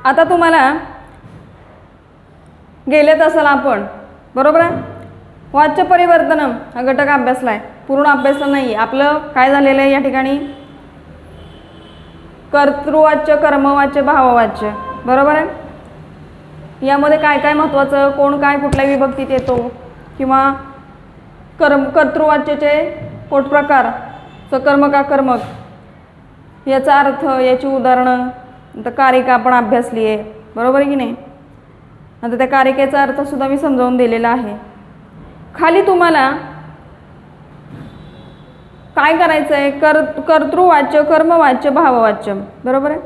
आता तुम्हाला गेलेत असाल आपण, बरोबर आहे. वाच्य परिवर्तनम हा घटक अभ्यासला आहे, पूर्ण अभ्यासला नाही. आपलं काय झालेलं आहे या ठिकाणी, कर्तृवाच्य, कर्मवाच्य, भाववाच्य, बरोबर आहे. यामध्ये काय काय महत्त्वाचं, कोण काय कुठल्या विभक्तीत येतो, किंवा कर्तृवाच्यचे पोटप्रकार, सकर्मक आकर्मक, याचा अर्थ, याची उदाहरणं, आता कारिका आपण अभ्यासली आहे, बरोबर आहे की नाही. आता त्या कारिकेचा अर्थसुद्धा मी समजावून दिलेला आहे. खाली तुम्हाला काय करायचं आहे, कर्तृवाच्य, कर्मवाच्य, भाववाच्य, बरोबर आहे.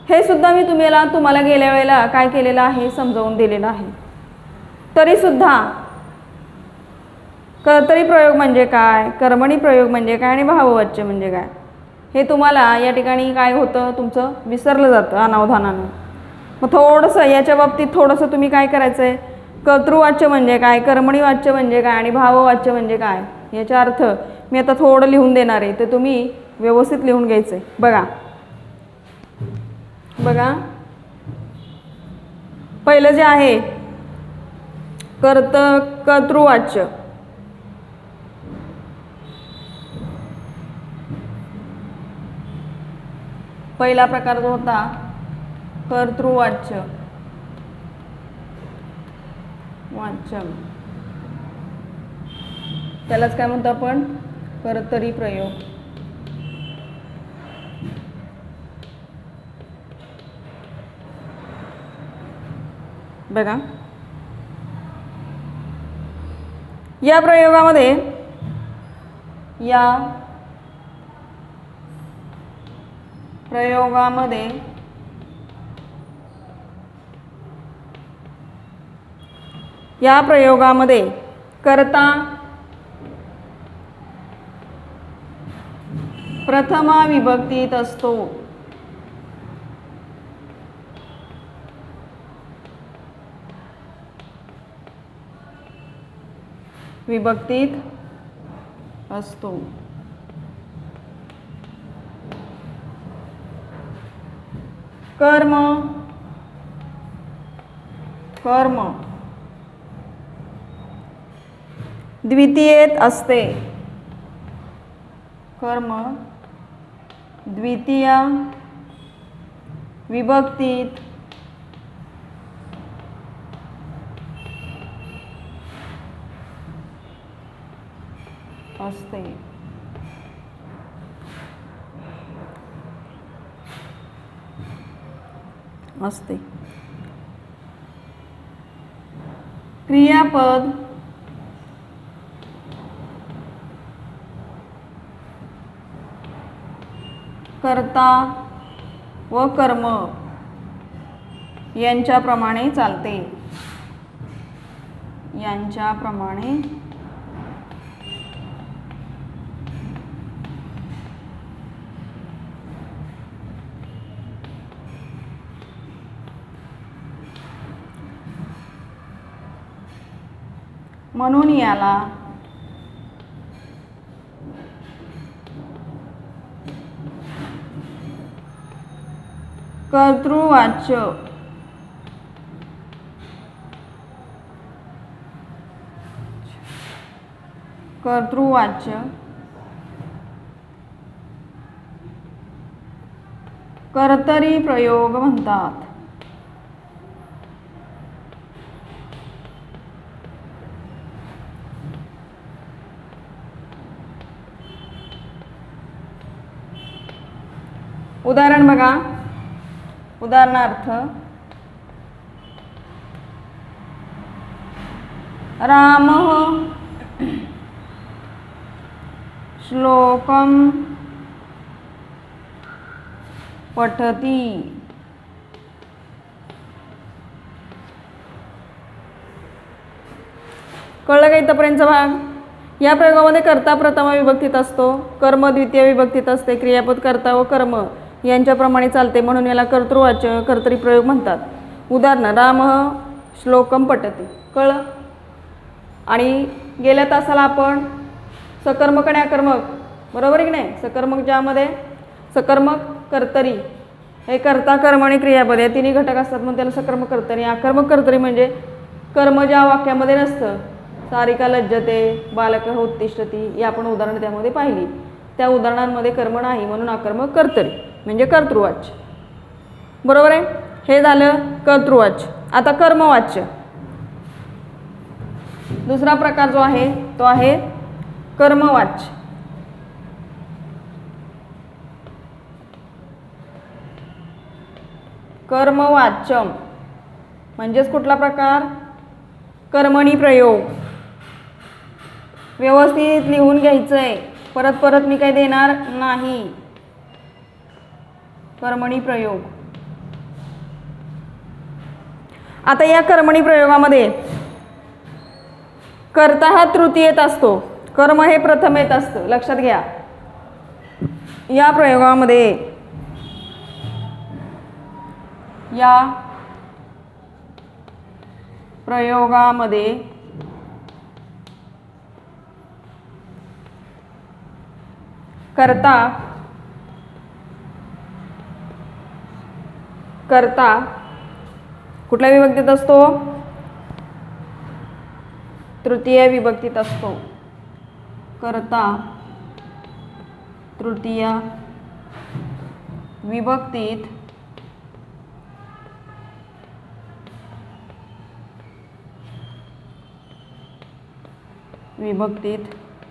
हे सुद्धा मी तुम्हाला गेल्या वेळेला काय केलेलं आहे, समजावून दिलेलं आहे. तरीसुद्धा कर्तरी प्रयोग म्हणजे काय, कर्मणी प्रयोग म्हणजे काय आणि भाववाच्य म्हणजे काय, हे तुम्हाला या ठिकाणी काय होतं, तुमचं विसरलं जातं अनावधानानं. मग थोडंसं याच्या बाबतीत थोडंसं तुम्ही काय करायचं आहे, कर्तृवाच्य म्हणजे काय, कर्मणी वाच्य म्हणजे काय आणि भाववाच्य म्हणजे काय, याचा अर्थ मी आता थोडं लिहून देणार आहे, ते तुम्ही व्यवस्थित लिहून घ्यायचं आहे. बघा, पहिलं जे आहे कर्तृवाच्य, पहिला प्रकार जो होता कर्तृवाच्य वाच्यम, त्यालाच काय म्हणतो आपण, कर्तरी प्रयोग. बघा, या प्रयोगामध्ये या प्रयोगामध्ये कर्ता प्रथमा विभक्तीत असतो. कर्म द्वितीयेत असते. कर्म द्वितीय विभक्तीत असते. क्रियापद कर्ता व कर्म यांच्याप्रमाणे चालते. म्हणून याला कर्तृवाच्य कर्तरी प्रयोग म्हणतात. उदाहरण बघा, उदाहरणार्थ रामः श्लोकं पठती. कळलं का इथपर्यंतचा भाग? या प्रयोगामध्ये कर्ता प्रथमा विभक्तीत असतो, कर्म द्वितीय विभक्तीत असते, क्रियापद कर्ता व कर्म यांच्याप्रमाणे चालते, म्हणून याला कर्तृवाच्य कर्तरी प्रयोग म्हणतात. उदाहरण रामः श्लोकम पठती. कळलं? आणि गेल्या तासाला आपण सकर्मक आणि अकर्मक, बरोबर आहे की नाही, सकर्मक ज्यामध्ये सकर्मक कर्तरी, हे कर्ता कर्म आणि क्रियापद या तिन्ही घटक असतात म्हणून त्याला सकर्मक कर्तरी. अकर्मक कर्तरी म्हणजे कर्म ज्या वाक्यामध्ये नसतं, सारिका लज्जते, बालक उत्तिष्ठती, ही आपण उदाहरणं त्यामध्ये पाहिली. त्या उदाहरणांमध्ये कर्म नाही म्हणून अकर्मक कर्तरी म्हणजे कर्तृवाच्य. बरोबर आहे. हे झालं कर्तृवाच्य. आता कर्मवाच्य. दुसरा प्रकार जो आहे तो आहे कर्मवाच्य. कर्मवाच्यम म्हणजेच कुठला प्रकार? कर्मणी प्रयोग. व्यवस्थित लिहून घ्यायचं आहे, परत परत मी काही देणार नाही. कर्मणी प्रयोग. आता या कर्मणी प्रयोगामध्ये कर्ता हा तृतीयेत असतो, कर्म हे प्रथम येत असतं, लक्षात घ्या. या प्रयोगामध्ये कर्ता कुठल्या विभक्तीत असतो? तृतीय विभक्तीत असतो. कर्ता तृतीय विभक्तीत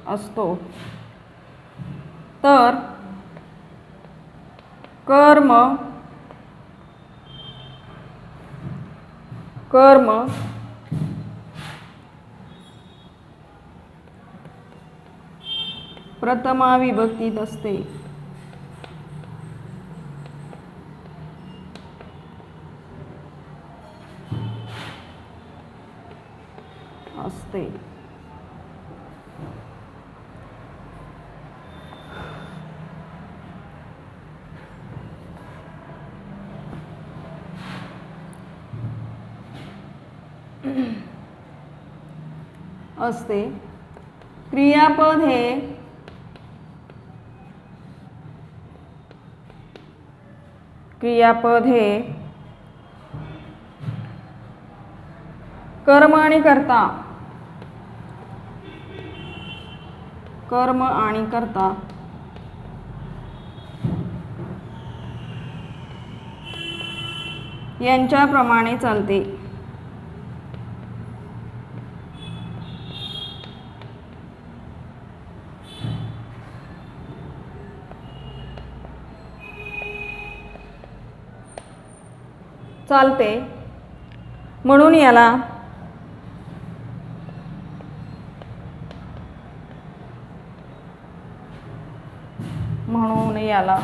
असतो. तर कर्म प्रथमा विभक्तीत असते. असते. क्रियापद हे कर्म आणि कर्ता यांच्याप्रमाणे चालते. म्हणून याला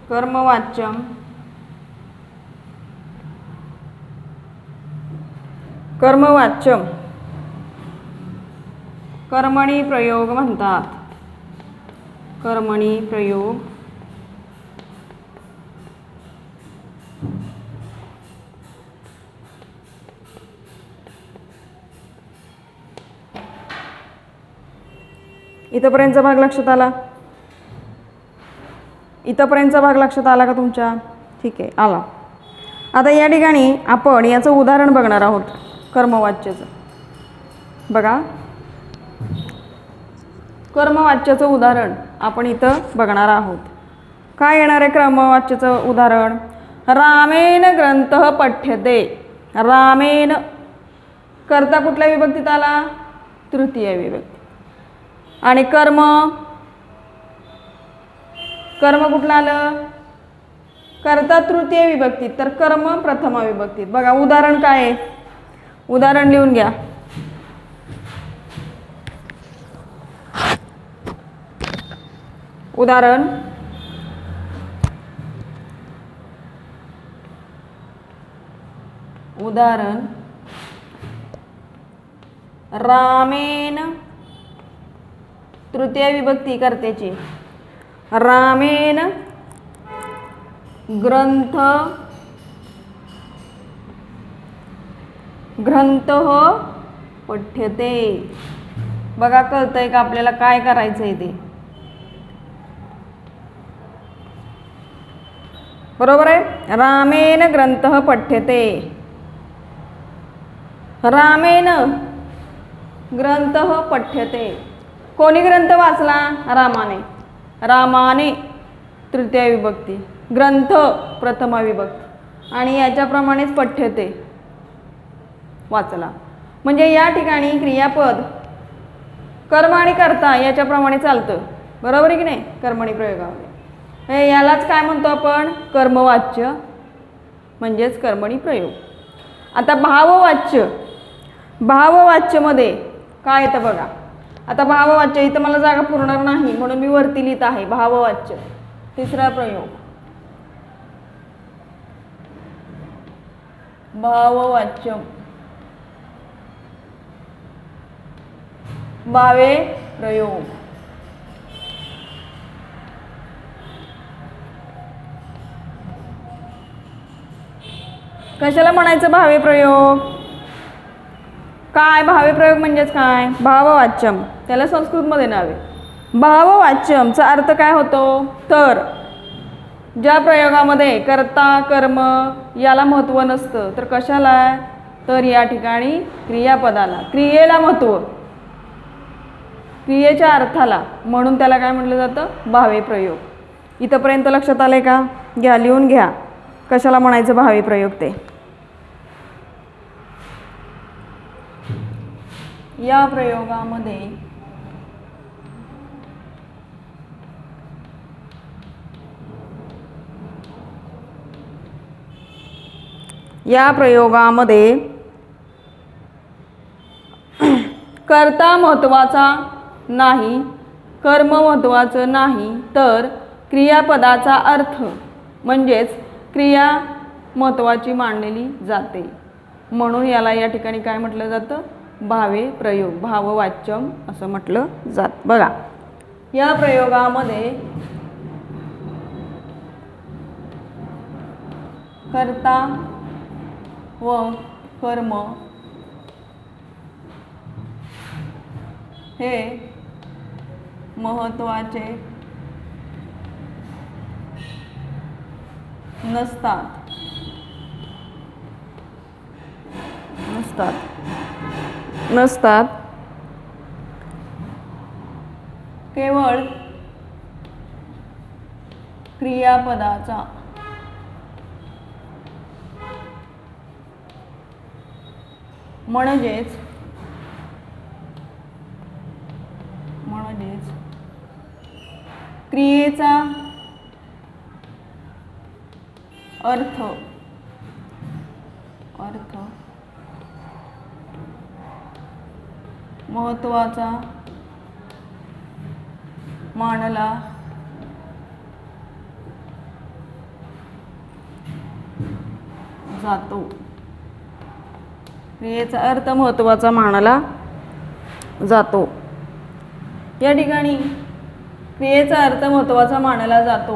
कर्मवाच्यम कर्मणी प्रयोग म्हणतात. कर्मणी प्रयोग. इथपर्यंतचा भाग लक्षात आला? इथपर्यंतचा भाग लक्षात आला का तुमच्या? ठीक आहे, आला. आता या ठिकाणी आपण याचं उदाहरण बघणार आहोत कर्मवाच्याचं. बघा, कर्मवाच्याचं उदाहरण आपण इथं बघणार आहोत. काय येणार आहे कर्मवाच्याचं उदाहरण? रामेण ग्रंथः पठ्यते. रामेण कर्ता कुठल्या विभक्तीत आला? तृतीय विभक्ती. आणि कर्म कुठलं आलं? कर्ता तृतीय विभक्तीत, तर कर्म प्रथमा विभक्तीत. बघा उदाहरण काय आहे? उदाहरण लिहून घ्या. उदाहरण रामेण तृतीय विभक्ती कर्त्याची. रामेण ग्रंथः पठ्यते. बघा कळतंय का आपल्याला काय करायचं आहे ते. बरोबर आहे. रामेण ग्रंथः पठ्यते. रामेण ग्रंथः पठ्यते. कोणी ग्रंथ वाचला? रामाने. रामाने तृतीय विभक्ती, ग्रंथ प्रथमा विभक्ती आणि याच्याप्रमाणेच पठ्यते वाचला. म्हणजे या ठिकाणी क्रियापद कर्म आणि कर्ता याच्याप्रमाणे चालतं. बरोबर आहे की नाही? कर्मणी प्रयोगामध्ये यालाच काय म्हणतो आपण? कर्मवाच्य म्हणजेच कर्मणी प्रयोग. आता भाववाच्य. भाववाच्यमध्ये काय येतं बघा. आता भाववाच्य इथं मला जागा पुरणार नाही म्हणून मी वरती लिहित आहे. भाववाच्य तिसरा प्रयोग. भाववाच्य भावे प्रयोग. कशाला म्हणायचं भावे प्रयोग? काय भावे प्रयोग म्हणजेच काय? भाववाच्यम, त्याला संस्कृतमध्ये नावे. भाववाच्यमचा अर्थ काय होतो? तर ज्या प्रयोगामध्ये कर्ता कर्म याला महत्त्व नसतं तर कशाला? तर या ठिकाणी क्रियापदाला, क्रियेला महत्त्व, क्रियेच्या अर्थाला, म्हणून त्याला काय म्हटलं जातं? भावे प्रयोग. इथंपर्यंत लक्षात आले का? घ्या, लिहून घ्या कशाला म्हणायचं भावे प्रयोग ते. या प्रयोगामध्ये कर्ता महत्त्वाचा नाही, कर्म महत्त्वाचं नाही, तर क्रियापदाचा अर्थ म्हणजेच क्रिया महत्त्वाची मानलेली जाते. म्हणून याला या ठिकाणी काय म्हटलं जातं? भावे प्रयोग, भाववाच्यम असं म्हटलं जात. बघा या प्रयोगामध्ये कर्ता व कर्म हे महत्त्वाचे नसतात. केवळ क्रियापदाचा म्हणजेच क्रियेचा अर्थ महत्त्वाचा मानला जातो. क्रियेचा अर्थ महत्त्वाचा मानला जातो. या ठिकाणी क्रियेचा अर्थ महत्त्वाचा मानला जातो.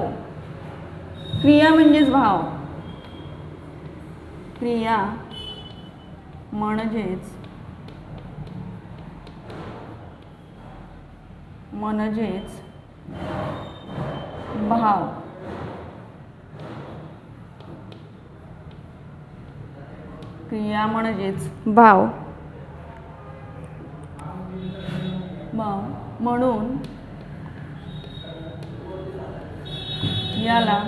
क्रिया म्हणजेच भाव, क्रिया म्हणजेच भाव. क्रिया म्हणजेच भाव. म्हणून याला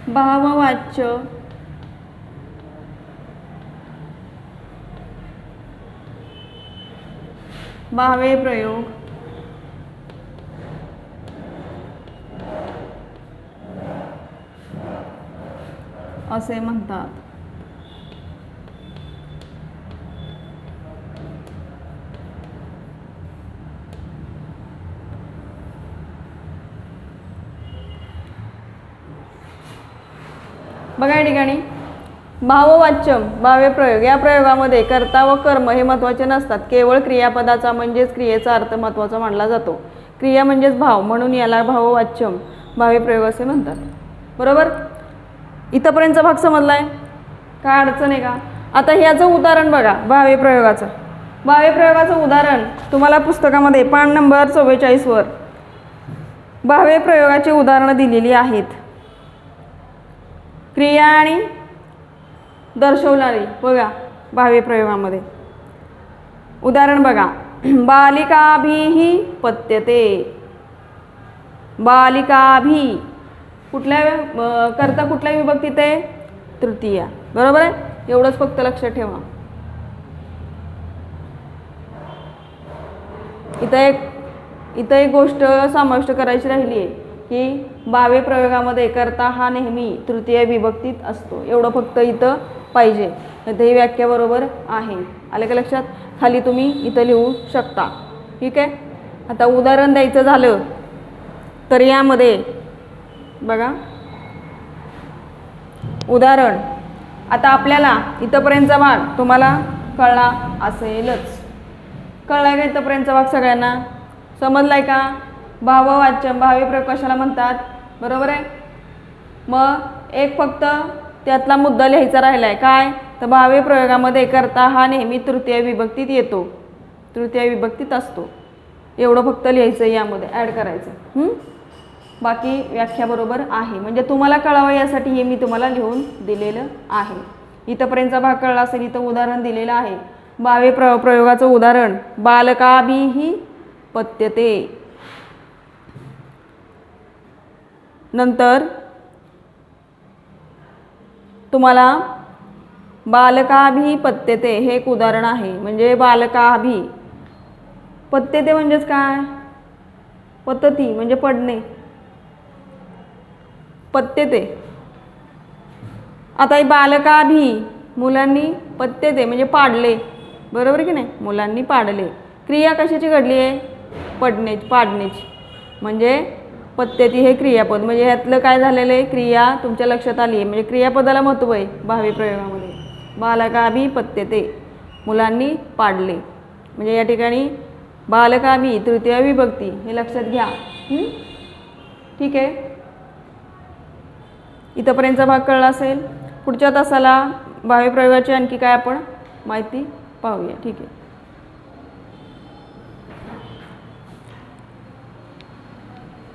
भाववाच्य भावे प्रयोग असे म्हणतात. बघा या ठिकाणी भाववाच्यम भावे प्रयोग. या प्रयोगामध्ये कर्ता व कर्म हे महत्त्वाचे नसतात. केवळ क्रियापदाचा म्हणजेच क्रियेचा अर्थ महत्त्वाचा मानला जातो. क्रिया म्हणजेच भाव, म्हणून याला भाववाच्यम भावे प्रयोग असे म्हणतात. बरोबर? इथंपर्यंतचा भाग समजलाय. काय अडचण आहे का? आता ह्याचं उदाहरण बघा, भावे प्रयोगाचं. भावे प्रयोगाचं उदाहरण तुम्हाला पुस्तकामध्ये पान नंबर 44 वर भावे प्रयोगाची उदाहरणं दिलेली आहेत. क्रिया आणि दर्शवणारी बघा भावे प्रयोगामध्ये. उदाहरण बघा, बालिकाभिः पत्यते. बालिकाभी कुठल्या करता कुठल्या विभक्तीत आहे? तृतीया. बरोबर आहे, एवढंच फक्त लक्षात ठेवा. इथं एक गोष्ट समाविष्ट करायची राहिली आहे की भावे प्रयोगामध्ये कर्ता हा नेहमी तृतीय विभक्तीत असतो. एवढं फक्त इथं पाहिजे. इथं ही व्याख्या बरोबर आहे. आले का लक्षात? खाली तुम्ही इथं लिहू शकता. ठीक आहे. आता उदाहरण द्यायचं झालं तर यामध्ये बघा उदाहरण. आता आपल्याला इथंपर्यंतचा भाग तुम्हाला कळला असेलच. कळलाय का इथंपर्यंतचा भाग सगळ्यांना? समजलाय का? भाववाच्य भावे प्रयोग कशाला म्हणतात? बरोबर आहे. मग एक फक्त त्यातला मुद्दा लिहायचा राहिला आहे. काय? तर भावे प्रयोगामध्ये कर्ता हा नेहमी तृतीय विभक्तीत येतो, तृतीय विभक्तीत असतो. एवढं फक्त लिहायचं, यामध्ये ॲड करायचं. बाकी व्याख्या बरोबर आहे. म्हणजे तुम्हाला कळावं यासाठी हे मी तुम्हाला लिहून दिलेलं आहे. इथंपर्यंतचा भाग कळला असेल. इथं उदाहरण दिलेलं आहे. भावे प्रयोगाचं उदाहरण, बालकाभिः पत्यते. नंतर तुम्हाला बालकाभिः पत्यते हे एक उदाहरण आहे. म्हणजे बालकाभिः पत्यते म्हणजेच काय? पतती म्हणजे पडणे. पत्यते. आता ही बालकाभिः मुलांनी पत्यते म्हणजे पाडले. बरोबर की नाही? मुलांनी पाडले. क्रिया कशाची घडली आहे? पाडण्याची. म्हणजे पत्यती हे क्रियापद. म्हणजे ह्यातलं काय झालेलं आहे? क्रिया तुमच्या लक्षात आली आहे. म्हणजे क्रियापदाला महत्त्व आहे भावे प्रयोगामध्ये. बालकाभिः पत्यते मुलांनी पाडले. म्हणजे या ठिकाणी बालकाभिः तृतीय विभक्ती हे लक्षात घ्या. ठीक आहे. इथंपर्यंतचा भाग कळला असेल. पुढच्या तासाला भावे प्रयोगाची आणखी काय आपण माहिती पाहूया. ठीक आहे.